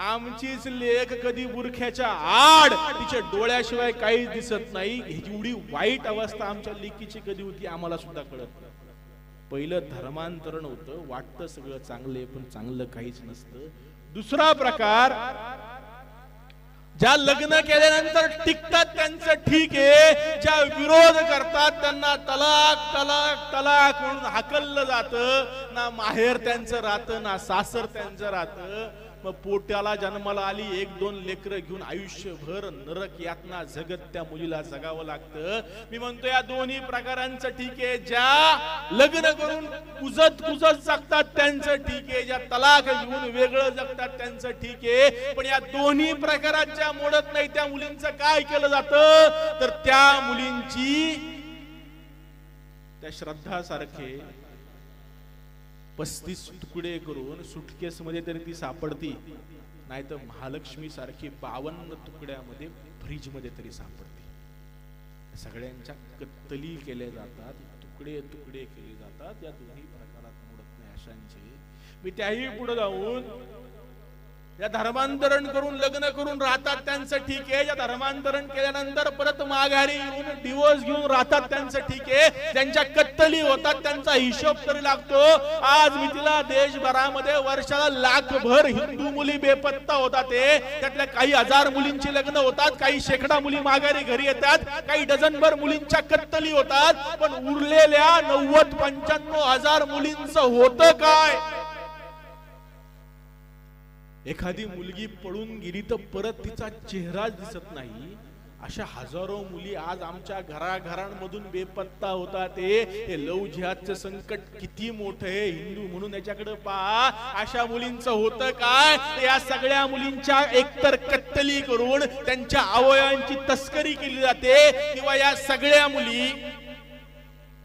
आमचीच लेक कधी बुरख्याच्या आड, तिच्या डोळ्याशिवाय काहीच दिसत नाही. एवढी वाईट अवस्था आमच्या लेकीची कधी होती आम्हाला सुद्धा कळत नाही. पहिलं धर्मांतरण होतं. वाटतं सगळं चांगलं पण चांगलं काहीच नसतं. दुसरा प्रकार, ज्या लग्न केल्यानंतर टिकतात त्यांचं ठीक आहे, ज्या विरोध करतात त्यांना तलाक तलाक तलाक म्हणून हाकललं जातं. ना माहेर त्यांचं राहतं ना सासर त्यांचं राहतं. मग पोट्याला जन्माला आली 1-2 लेकरं घेऊन आयुष्यभर नरक यातना जगत त्या मुलीला जगावं लागतं. मी म्हणतो या दोन्ही प्रकारांचं ठीक आहे. ज्या लग्न करून कुजत जगतात त्यांचं ठीक आहे, ज्या तलाक घेऊन वेगळं जगतात त्यांचं ठीक आहे. पण या दोन्ही प्रकारात ज्या मोडत नाही त्या मुलींचं काय केलं जातं तर त्या मुलींची त्या श्रद्धासारखे 35 तुकडे करून सुटकेस मध्ये तरी ती सापडती, नाही तर महालक्ष्मी सारखी 52 तुकड्यामध्ये फ्रीज मध्ये तरी सापडते. सगळ्यांच्या कत्तली केल्या जातात, तुकडे तुकडे केले जातात. या दोन्ही प्रकारात मोडत नाही अशांचे. मी त्याही पुढे जाऊन या धर्मांतरण करून लग्न करून राहतात त्यांचं ठीक आहे, ज्या धर्मांतरण केल्यानंतर परत माघारी येऊन डिवोर्स घेऊन राहतात त्यांचं ठीक आहे. ज्यांच्या कत्तली होतात त्यांचा हिशोब तरी लागतो. आज मी तिला देशभरामध्ये वर्षाला लाखभर हिंदू मुली बेपत्ता होतात. त्यातल्या काही हजार मुलींची लग्न होतात, काही शेकडा मुली माघारी घरी येतात, काही डझनभर मुलींच्या कत्तली होतात. पण उरलेल्या 90-95 हजार मुलींचं होतं काय? एखादी मुलगी पळून गेली तर परत तिचा चेहराच दिसत नाही. अशा हजारो मुली आज आमच्या घराघरांमधून बेपत्ता होतात. हे लव जिहादचं संकट किती मोठं आहे, हिंदू म्हणून याच्याकडे पहा. अशा मुलींचं होतं काय? या सगळ्या मुलींच्या एकतर कत्तली करून त्यांच्या अवयवांची तस्करी केली जाते, किंवा या सगळ्या मुली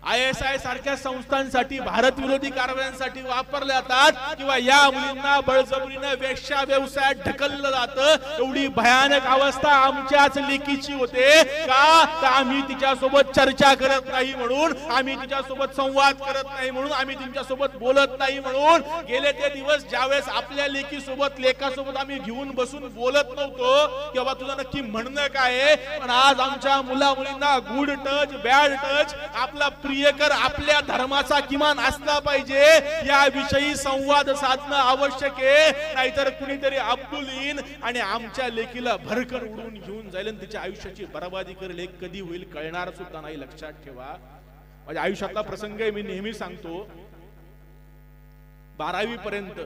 ISI सारख्या संस्थांसाठी भारत विरोधी कारवायांसाठी वापरल्या जातात, किंवा या मुलींना बळजबरीने वेश्या व्यवसायात ढकललं जातं. एवढी भयानक अवस्था आमच्याच लेकीची होते का? तर आम्ही तिच्यासोबत चर्चा करत नाही म्हणून, आम्ही तिच्यासोबत संवाद करत नाही म्हणून, आम्ही तिच्यासोबत बोलत नाही म्हणून. गेले ते दिवस ज्यावेळेस आपल्या लेकीसोबत लेकासोबत आम्ही घेऊन बसून बोलत नव्हतो किंवा तुझं नक्की म्हणणं काय आहे, पण आज आमच्या मुला मुलींना गुड टच बॅड टच आपला प्रियकर आपल्या धर्माचा किमान असला पाहिजे याविषयी संवाद साधणं आवश्यक आहे. नाहीतर कुणीतरी अब्दुल येईन आणि आमच्या लेकीला भरकन उडून घेऊन जाईल आणि तिच्या आयुष्याची बर्बादी करेल. हे कधी होईल कळणार सुद्धा नाही, लक्षात ठेवा. माझ्या आयुष्यातला प्रसंग आहे, मी नेहमी सांगतो. 12वी पर्यंत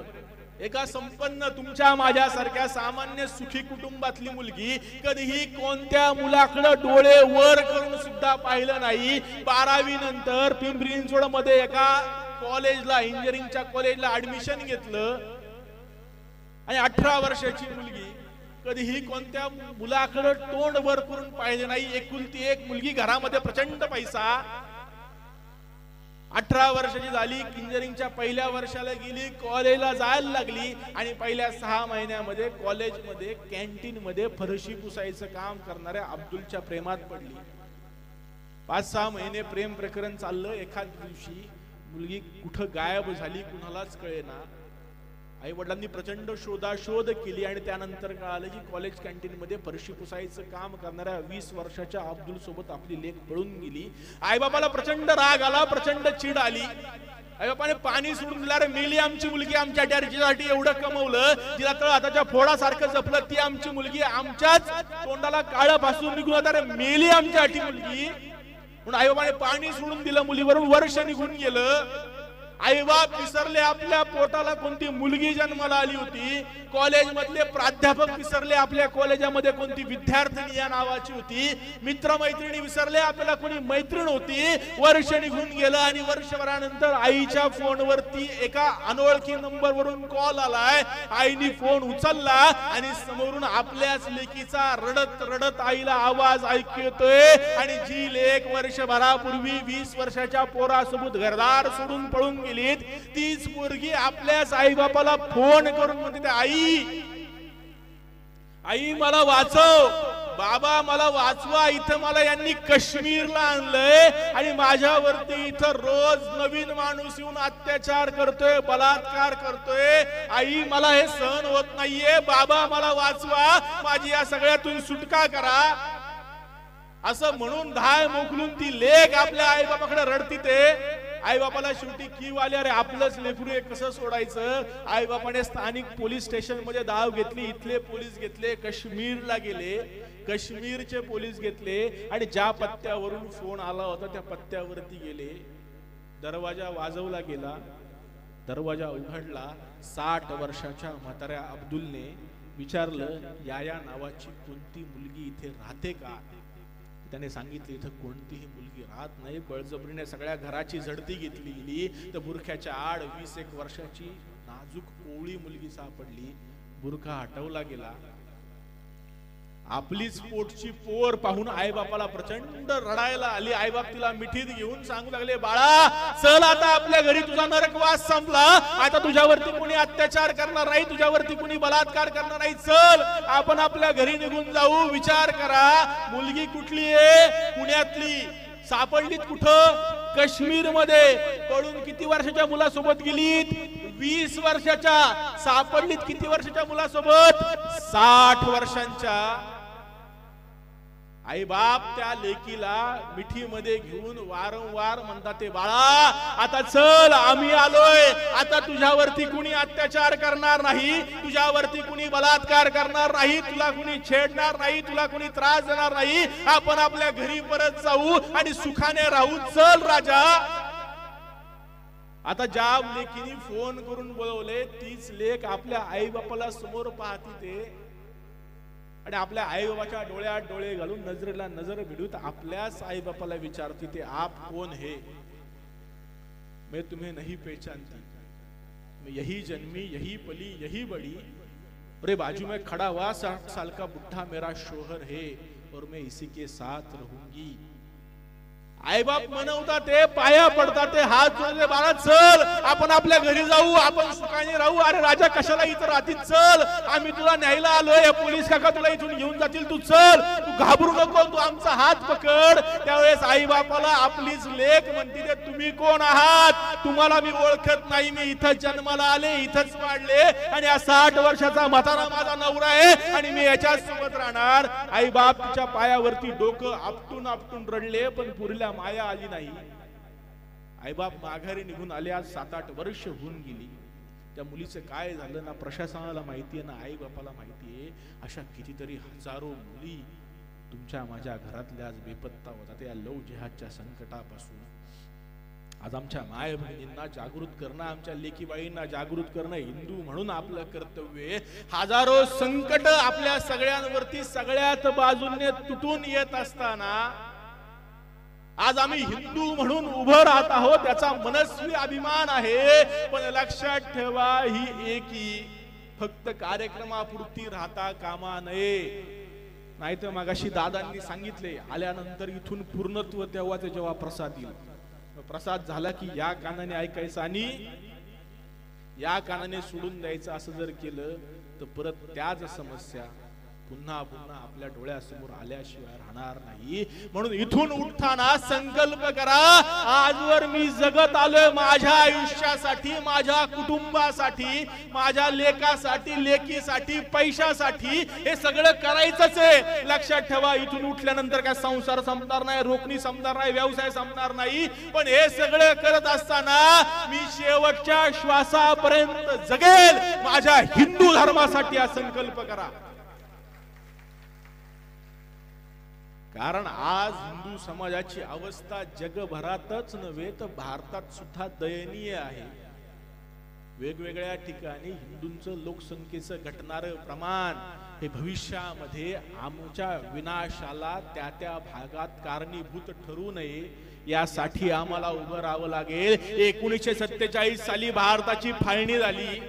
एका संपन्न तुमच्या माझ्यासारख्या सामान्य सुखी कुटुंबातली मुलगी कधीही कोणत्या मुलाकडे डोळे वर करून सुद्धा पाहिलं नाही. 12वी नंतर पिंपरी चिंचवड मध्ये एका कॉलेजला, इंजिनिअरिंगच्या कॉलेजला ऍडमिशन घेतलं आणि 18 वर्षाची मुलगी कधीही कोणत्या मुलाकडे तोंड वर करून पाहिलं नाही. एकुलती एक मुलगी, घरामध्ये प्रचंड पैसा. 18 वर्षाची झाली, इंजिनिअरिंगच्या पहिल्या वर्षाला गेली, कॉलेजला जायला लागली आणि पहिल्या 6 महिन्यामध्ये कॉलेजमध्ये कॅन्टीन मध्ये फरशी पुसायचं काम करणाऱ्या अब्दुलच्या प्रेमात पडली. 5-6 महिने प्रेम प्रकरण चाललं. एखाद दिवशी मुलगी कुठं गायब झाली कुणालाच कळेना. आई वडिलांनी प्रचंड शोधाशोध केली आणि त्यानंतर कळालं की कॉलेज कॅन्टीन मध्ये फरशी पुसायचं काम करणाऱ्या 20 वर्षाच्या अब्दुल सोबत आपली लेक पळून गेली. आई बाबाला प्रचंड राग आला, प्रचंड चीड आली. आई बापाने पाणी सोडून दिला. रे मेली आमची मुलगी, आमच्या डॅडीसाठी एवढं कमवलं, तिला तळ हाताच्या फोडासारखं जपलं, ती आमची मुलगी आमच्याच तोंडाला काळं फासून निघून आता रे मेली आमच्यासाठी मुलगी. म्हणून आई बाबाने पाणी सोडून दिलं, मुलीवरून वर्ष निघून गेलं. आई बाप विसरले आपल्या पोटाला कोणती मुलगी जन्माला आली होती. कॉलेज मधले प्राध्यापक विसरले आपल्या कॉलेजामध्ये कोणती विद्यार्थिनी या नावाची होती. मित्रमैत्रिणी विसरले आपल्याला कोणी मैत्रीण होती. वर्ष निघून गेलं आणि वर्षभरानंतर आईच्या फोनवरती एका अनोळखी नंबरवरून कॉल आलाय. आईने फोन उचलला आणि समोरून आपल्याच लेकीचा रडत रडत आईला आवाज ऐकू येतोय. आणि जी लेक वर्षभरापूर्वी 20 वर्षाच्या पोरासोबत घरदार सोडून पळून गेलीत, तीच पोरगी आपल्याच आई बापाला फोन करून म्हणते, आई मला वाचव, बाबा मला वाचवा, इथं मला यांनी काश्मीरला आणलंय आणि माझ्यावरती इथं रोज नवीन माणूस येऊन अत्याचार करतोय, बलात्कार करतोय. आई मला हे सहन होत नाहीये, बाबा मला वाचवा, माझी या सगळ्यातून सुटका करा. असं म्हणून धाय मोकलून ती लेक आपल्या आई बापाकडे रडती. ते आई बापाला शेवटी कीव आली, अरे आपलंच लेकरू आहे कसं सोडायचं. आई बापाने स्थानिक पोलीस स्टेशन मध्ये धाव घेतली. इथले पोलीस घेतले, काश्मीरला गेले, काश्मीरचे पोलीस घेतले आणि ज्या पत्त्यावरून फोन आला होता त्या पत्त्यावरती गेले. दरवाजा वाजवला गेला, दरवाजा उघडला. 60 वर्षाच्या म्हाताऱ्या अब्दुलने विचारलं, या नावाची कोणती मुलगी इथे राहते का? त्याने सांगितले, इथं कोणतीही मुलगी राहत नाही. बळजबरीने सगळ्या घराची झडती घेतली गेली तर बुरख्याच्या आड 20-1 वर्षाची नाजूक कोवळी मुलगी सापडली. बुरखा हटवला गेला. आपलीच पोटची पोर पाहून आई बापाला प्रचंड रडायला आली. आई बाप तिला मिठीत घेऊन सांगू लागले, बाळा चल आता आपल्या घरी, तुझा नरकवास संपला, आता तुझ्यावरती कोणी अत्याचार करणार नाही, तुझ्यावरती कोणी बलात्कार करणार नाही, चल आपण आपल्या घरी निघून जाऊ. विचार करा, मुलगी कुठली आहे? पुण्यातली. सापडलीत कुठं? काश्मीर मध्ये. पळून किती वर्षाच्या मुलासोबत गेलीत? 20 वर्षाच्या. सापडलीत किती वर्षाच्या मुलासोबत? 60 वर्षांच्या. आई बाप त्या लेकीला मिठीमध्ये घेऊन वारंवार म्हणतात, ते बाळा आता चल, आम्ही आलोय, आता तुझ्यावरती कुणी अत्याचार करणार नाही, तुझ्यावरती कुणी बलात्कार करणार नाही, तुला कुणी छेडणार नाही, तुला कुणी त्रास देणार नाही, आपण आपल्या घरी परत जाऊ आणि सुखाने राहू, चल राजा. आता ज्या लेकीने फोन करून बोलवले तीच लेक आपल्या आई बापाला समोर पाहती ते आणि आपल्या आई बाबाच्या डोळ्यात डोळे घालून नजरेला नजर भिडून आपल्याच आई बापाला विचारती, ते आप कौन है? मैं तुम्हें नहीं पहचानती, मैं यही जन्मी, यही पली, यही बड़ी, अरे बाजू में खड़ा हुआ 60 साल का बुढ़ा मेरा शोहर है और मैं इसी के साथ रहूंगी. आई बाप म्हणवतात, ते पाया पडतात, ते हात जोडले, बाळा चल आपण आपल्या घरी जाऊ, आपण सुखाने राहू. अरे राजा कशाला इथं राहतील, चल आम्ही तुला न्यायला आलोय, पोलीस काका तुला इथून घेऊन जातील, तू चल, तू घाबरू नको, तू आमचा हात पकड. त्यावेळेस आई बापाला आपलीच लेक म्हणते, तुम्ही कोण आहात? तुम्हाला मी ओळखत नाही, मी इथं जन्माला आले, इथंच वाढले आणि या 60 वर्षाचा म्हातारा माझा नवरा आहे आणि मी याच्याच सोबत राहणार. आई बाप तिच्या पायावरती डोकं आपटून आपटून रडले, पण पुरीला माया आली नाही. आई बाप माघारी निघून आले. आज 7-8 वर्ष होऊन गेली. त्या मुलीचं काय झालं ना प्रशासनाला माहितीये ना आई बापाला माहितीये. अशा कितीतरी हजारो मुली तुमच्या माझ्या घरातल्या आज बेपत्ता होतात या लव जिहादच्या संकटापासून. आज आमच्या माय बहिणींना जागृत करणं, आमच्या लेकीबाईंना जागृत करणं हिंदू म्हणून आपलं कर्तव्य. हजारो संकट आपल्या सगळ्यांवरती सगळ्यात बाजूने तुटून येत असताना आज आम्ही हिंदू म्हणून उभं राहत आहोत, त्याचा मनस्वी अभिमान आहे. पण लक्षात ठेवा, ही एकी फक्त कार्यक्रमापुरती राहता कामा नये. नाहीतर मगाशी दादांनी सांगितले, आल्यानंतर इथून पूर्णत्व तेव्हा ते जेव्हा प्रसाद येईल. प्रसाद झाला की या कानाने ऐकायचं आणि या कानाने सोडून द्यायचं असं जर केलं तर परत त्याच समस्या पुन्हा पुन्हा आपल्या डोळ्यासमोर आल्याशिवाय राहणार नाही. म्हणून इथून उठताना संकल्प करा, आजवर मी जगत आलोय माझ्या आयुष्यासाठी, माझ्या कुटुंबासाठी, माझ्या लेकासाठी, लेकीसाठी, पैशासाठी. हे सगळं करायचंच आहे. लक्षात ठेवा, इथून उठल्यानंतर काय संसार संपणार नाही, रोखणी संपणार नाही, व्यवसाय संपणार नाही. पण हे सगळं करत असताना मी शेवटच्या श्वासापर्यंत जगेल माझ्या हिंदू धर्मासाठी हा संकल्प करा. कारण आज हिंदू समाजाची अवस्था जगभरातच नव्हे तर भारतात सुद्धा दयनीय आहे. वेगवेगळ्या ठिकाणी हिंदूंचं लोकसंख्येचं घटणारं प्रमाण हे भविष्यामध्ये आमच्या विनाशाला त्या त्या भागात कारणीभूत ठरू नये यासाठी आम्हाला उभं राहावं लागेल. 1947 साली भारताची फाळणी झाली.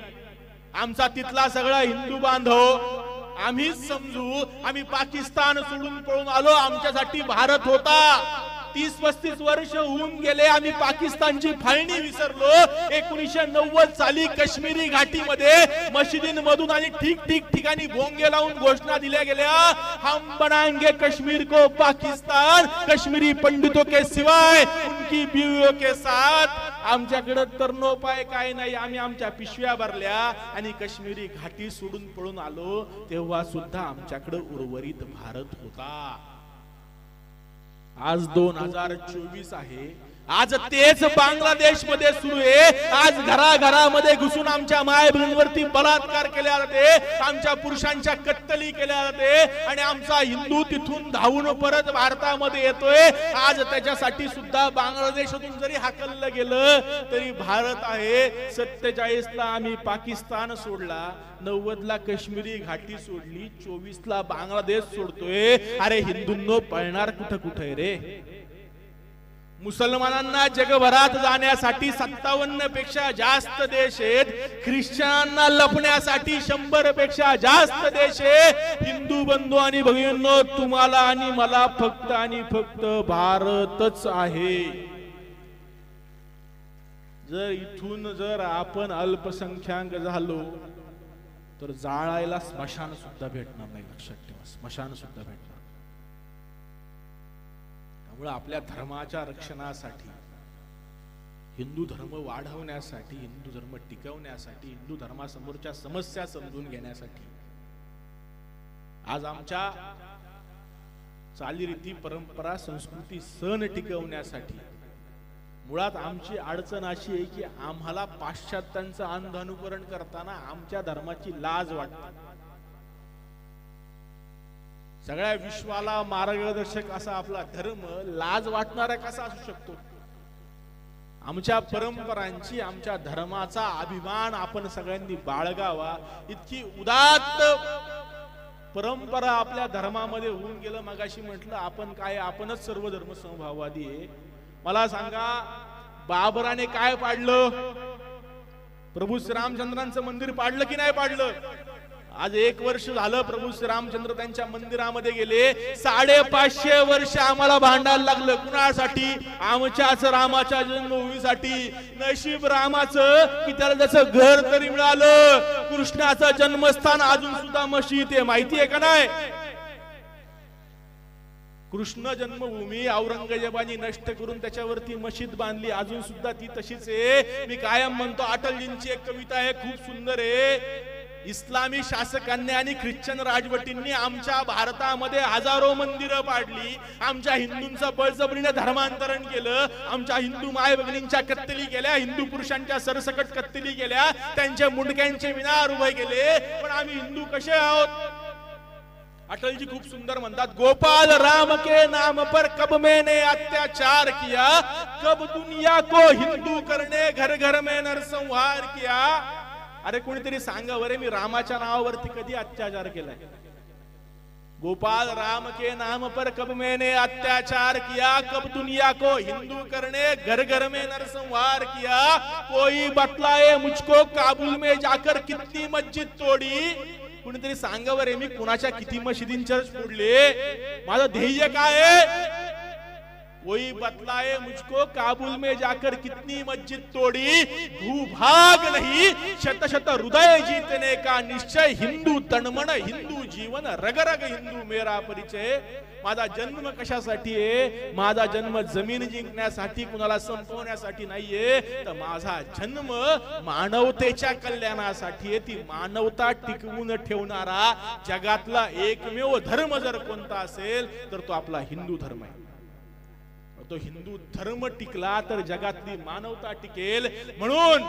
आमचा तिथला सगळा हिंदू बांधव आम्हीच समजू, आम्ही पाकिस्तान सोडून पळून आलो, आमच्यासाठी भारत होता. 30-35 वर्ष होऊन गेले, आम्ही पाकिस्तानची फाळणी विसरलो. 1990 साली काश्मीरी घाटीमध्ये मशिदींमधून आणि ठिकाणी भोंगे लावून घोषणा दिल्या गेल्या, हम बनाएंगे कश्मीर को पाकिस्तान, कश्मीरी पंडितों के सिवाय उनकी बीवियों के साथ. आमच्याकडे तरणोपाय काय नाही, आम्ही आमच्या पिशव्या भरल्या आणि काश्मीरी घाटी सोडून पळून आलो. तेव्हा सुद्धा आमच्याकडे उर्वरित भारत होता. आज 2024 आहे. आज तेच बांगलादेश मध्ये सुरू आहे. आज घराघरामध्ये घुसून आमच्या माय बहिणींवरती बलात्कार केले जाते, आमच्या पुरुषांच्या कत्तली केल्या जाते आणि आमचा हिंदू तिथून धावून परत भारतामध्ये येतोय. आज त्याच्यासाठी सुद्धा बांगलादेशातून जरी हाकललं गेलं तरी भारत आहे. 47 ला आम्ही पाकिस्तान सोडला, 90 ला काश्मीरी घाटी सोडली, 24 ला बांगलादेश सोडतोय. अरे हिंदूंनो, पळणार कुठं कुठे रे? मुसलमानांना जगभरात जाण्यासाठी 57 पेक्षा जास्त देश आहेत. ख्रिश्चनांना लपण्यासाठी 100 पेक्षा जास्त देश आहे. हिंदू बंधू आणि भगिनींनो, तुम्हाला आणि मला फक्त आणि फक्त भारतच आहे. जर आपण अल्पसंख्याक झालो तर जाळायला स्मशान सुद्धा भेटणार नाही. लक्षात ठेवा, स्मशान सुद्धा भेटणार. त्यामुळे आपल्या धर्माच्या रक्षणासाठी, हिंदू धर्म वाढवण्यासाठी, हिंदू धर्म टिकवण्यासाठी, हिंदू धर्मासमोरच्या समस्या समजून घेण्यासाठी आज आमच्या चालीरीती, परंपरा, संस्कृती, सण टिकवण्यासाठी मुळात आमची अडचण अशी आहे की आम्हाला पाश्चात्यांचं अंध अनुकरण करताना आमच्या धर्माची लाज वाटते. सगळ्या विश्वाला मार्गदर्शक असा आपला धर्म लाज वाटणारा कसा असू शकतो? आमच्या परंपरांची, आमच्या धर्माचा अभिमान आपण सगळ्यांनी बाळगावा. इतकी उदात्त परंपरा आपल्या धर्मामध्ये होऊन गेलं. मगाशी म्हटलं आपण काय, आपणच सर्व धर्म समभाववादी आहे. मला सांगा, बाबराने काय पाडलं? प्रभू श्रीरामचंद्रांचं मंदिर पाडलं की नाही पाडलं? आज 1 वर्ष झालं प्रभू श्रीरामचंद्र त्यांच्या मंदिरामध्ये गेले. 550 वर्ष आम्हाला भांडायला लागलं. कुणासाठी? आमच्याच रामाच्या जन्मभूमीसाठी. नशीब रामाचं की त्याला त्याचं घर तरी मिळालं. कृष्णाचं जन्मस्थान अजून सुद्धा मशीद आहे, माहिती आहे का नाही? कृष्ण जन्मभूमी औरंगजेबाने नष्ट करून त्याच्यावरती मशीद बांधली, अजून सुद्धा ती तशीच आहे. मी कायम म्हणतो, अटलजींची एक कविता आहे, खूप सुंदर आहे. इस्लामी शासकांनी आणि ख्रिश्चन राजवटींनी आमच्या भारतामध्ये हजारो मंदिरं पाडली, आमच्या हिंदूंचं बळजबरीने धर्मांतरण केलं, आमच्या हिंदू माय भगिनींच्या कत्तली केल्या, हिंदू पुरुषांच्या सरसकट कत्तली केल्या, त्यांच्या मुंडक्यांचे विनार उभे केले. पण आम्ही हिंदू कसे आहोत? अटल जी खूप सुंदर म्हणतात, गोपाल राम के नाम पर कब मैंने अत्याचार किया, कब दुनिया को हिंदू करने घर घर में नरसंहार किया. अरे कोणीतरी सांगा बरे, मी रामाच्या नावावरती कधी अत्याचार केलाय? गोपाल राम के नाम पर कब मैंने अत्याचार किया, कब दुनिया को हिंदू करने घर घर में नरसंहार किया. कोई बतलाए मुझको काबुल में जाकर कितनी मस्जिद तोडी. कुणीतरी सांगा बरे, मी कुणाच्या किती मशिदींच्या फोडले? माझं ध्येय काय आहे? कोई बतलाए मुझको काबुल में जाकर कितनी मस्जिद तोड़ी, भूभाग नहीं शत शत हृदय जीतने का निश्चय, हिंदू तणमण हिंदू जीवन रग रग हिंदू मेरा परिचय। माझा जन्म कशासाठी आहे? माझा जन्म जमीन जिंकण्यासाठी, कुणाला संपवण्यासाठी नाहीये, तर माझा जन्म मानवतेच्या कल्याणासाठी आहे। ती मानवता टिकवून ठेवणारा जगातला एकमेव धर्म जर कोणता असेल तर तो आपला हिंदू धर्म आहे। तो हिंदू धर्म टिकला तर जगातली मानवता टिकेल। म्हणून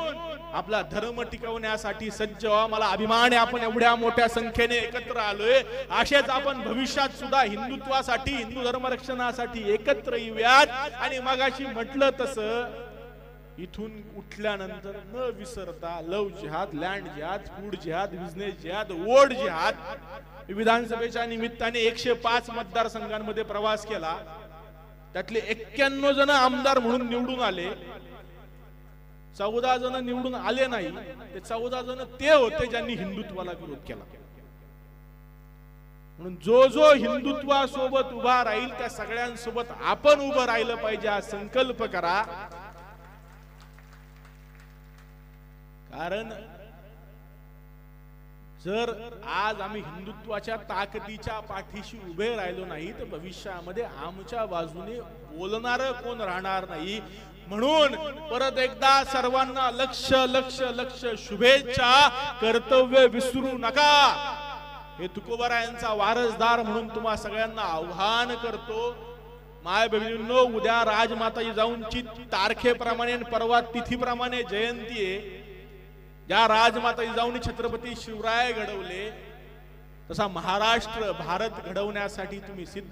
आपला धर्म टिकवण्यासाठी सज्ज व्हा। मला अभिमान आहे आपण एवढ्या मोठ्या संख्येने एकत्र आलोय। असेच आपण भविष्यात सुद्धा हिंदुत्वासाठी, हिंदू धर्म रक्षणासाठी एकत्र येऊयात। आणि मगाशी म्हटलं तसं इथून उठल्यानंतर न विसरता लव जिहाद, लँड जिहाद, फूड जिहाद, बिझनेस जिहाद, वोट जिहाद। विधानसभेच्या निमित्ताने 105 मतदारसंघांमध्ये प्रवास केला। त्यातले 91 जण आमदार म्हणून निवडून आले, 14 जण निवडून आले नाही। ते 14 जण ते होते ज्यांनी हिंदुत्वाला विरोध केला। म्हणून जो जो हिंदुत्वासोबत उभा राहील त्या सगळ्यांसोबत आपण उभं राहिलं पाहिजे हा संकल्प करा। कारण जर आज आम्ही हिंदुत्वाच्या ताकदीच्या पाठीशी उभे राहिलो नाही तर भविष्यामध्ये आमच्या बाजूने बोलणार कोण राहणार नाही। म्हणून परत एकदा सर्वांना लक्ष लक्ष लक्ष शुभेच्छा। कर्तव्य विसरू नका। हे तुकोबारायांचा वारसदार म्हणून तुम्हा सगळ्यांना आव्हान करतो। माय बहिणींनो, उद्या राजमाता जिजाऊंची तारखेप्रमाणे परवा तिथीप्रमाणे जयंती आहे। ज्या राजमाता जिजाऊंनी छत्रपती शिवराय घडवले तसा महाराष्ट्र भारत घडवण्यासाठी तुम्ही सिद्ध